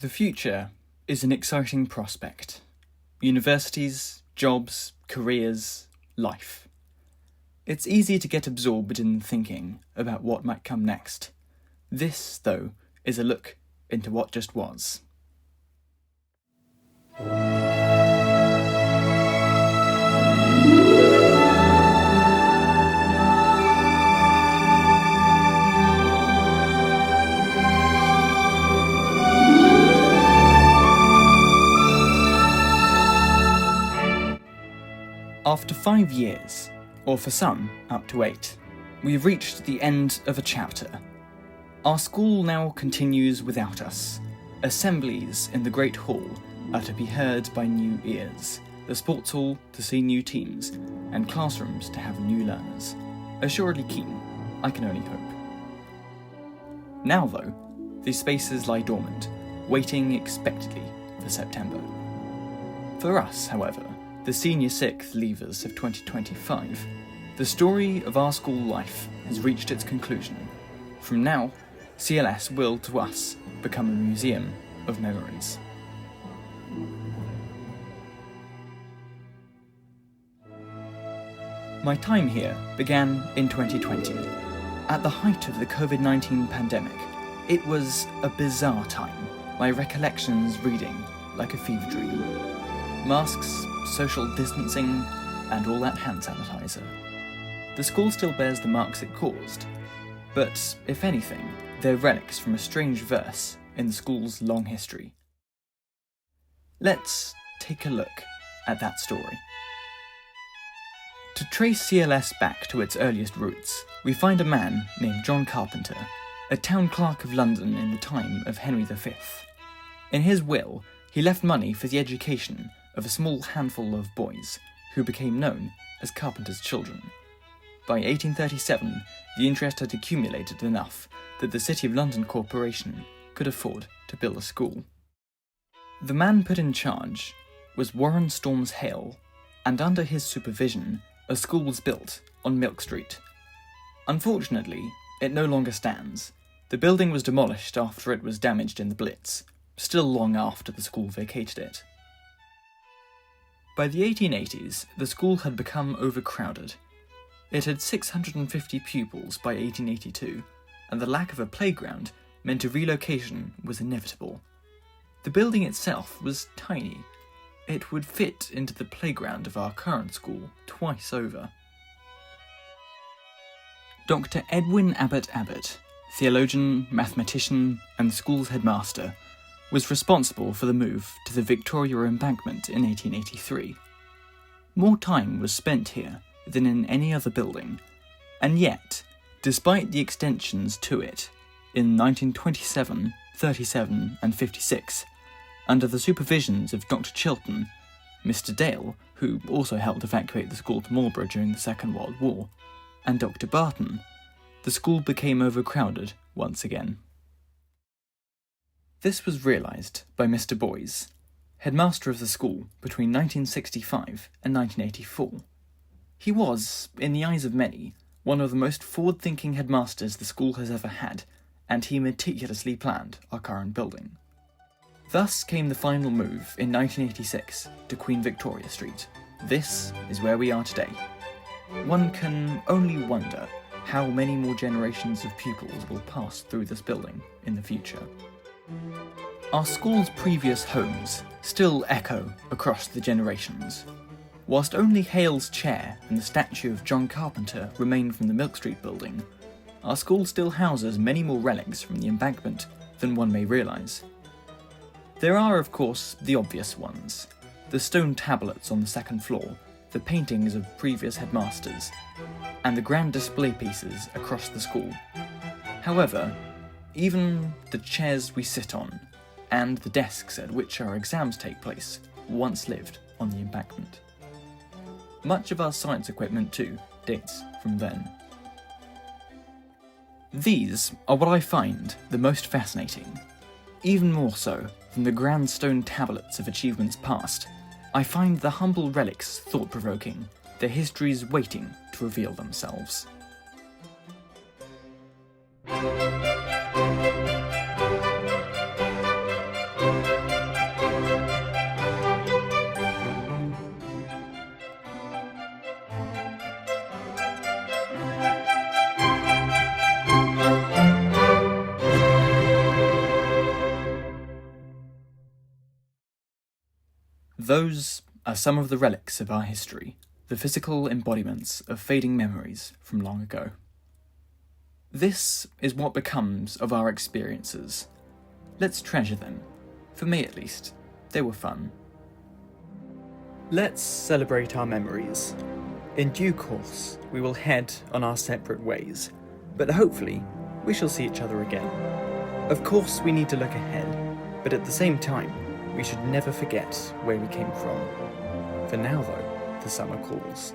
The future is an exciting prospect. Universities, jobs, careers, life. It's easy to get absorbed in thinking about what might come next. This, though, is a look into what just was. After 5 years, or for some, up to 8, we have reached the end of a chapter. Our school now continues without us. Assemblies in the Great Hall are to be heard by new ears, the sports hall to see new teams, and classrooms to have new learners. Assuredly keen, I can only hope. Now though, these spaces lie dormant, waiting expectantly for September. For us, however, the senior sixth leavers of 2025, the story of our school life has reached its conclusion. From now, CLS will, to us, become a museum of memories. My time here began in 2020. At the height of the COVID-19 pandemic, it was a bizarre time, my recollections reading like a fever dream. Masks, social distancing, and all that hand sanitizer. The school still bears the marks it caused, but, if anything, they're relics from a strange verse in the school's long history. Let's take a look at that story. To trace CLS back to its earliest roots, we find a man named John Carpenter, a town clerk of London in the time of Henry V. In his will, he left money for the education of a small handful of boys, who became known as Carpenter's children. By 1837, the interest had accumulated enough that the City of London Corporation could afford to build a school. The man put in charge was Warren Storms Hale, and under his supervision, a school was built on Milk Street. Unfortunately, it no longer stands. The building was demolished after it was damaged in the Blitz, still long after the school vacated it. By the 1880s, the school had become overcrowded. It had 650 pupils by 1882, and the lack of a playground meant a relocation was inevitable. The building itself was tiny. It would fit into the playground of our current school twice over. Dr. Edwin Abbott, theologian, mathematician, and the school's headmaster, was responsible for the move to the Victoria Embankment in 1883. More time was spent here than in any other building, and yet, despite the extensions to it, in 1927, 37 and 56, under the supervisions of Dr. Chilton, Mr. Dale, who also helped evacuate the school to Marlborough during the Second World War, and Dr. Barton, the school became overcrowded once again. This was realised by Mr. Boys, headmaster of the school between 1965 and 1984. He was, in the eyes of many, one of the most forward-thinking headmasters the school has ever had, and he meticulously planned our current building. Thus came the final move in 1986 to Queen Victoria Street. This is where we are today. One can only wonder how many more generations of pupils will pass through this building in the future. Our school's previous homes still echo across the generations. Whilst only Hale's chair and the statue of John Carpenter remain from the Milk Street building, our school still houses many more relics from the embankment than one may realise. There are, of course, the obvious ones: the stone tablets on the second floor, the paintings of previous headmasters, and the grand display pieces across the school. However, even the chairs we sit on, and the desks at which our exams take place, once lived on the embankment. Much of our science equipment, too, dates from then. These are what I find the most fascinating. Even more so than the grand stone tablets of achievements past, I find the humble relics thought-provoking, their histories waiting to reveal themselves. Those are some of the relics of our history, the physical embodiments of fading memories from long ago. This is what becomes of our experiences. Let's treasure them. For me at least, they were fun. Let's celebrate our memories. In due course, we will head on our separate ways, but hopefully, we shall see each other again. Of course, we need to look ahead, but at the same time, we should never forget where we came from. For now, though, the summer calls.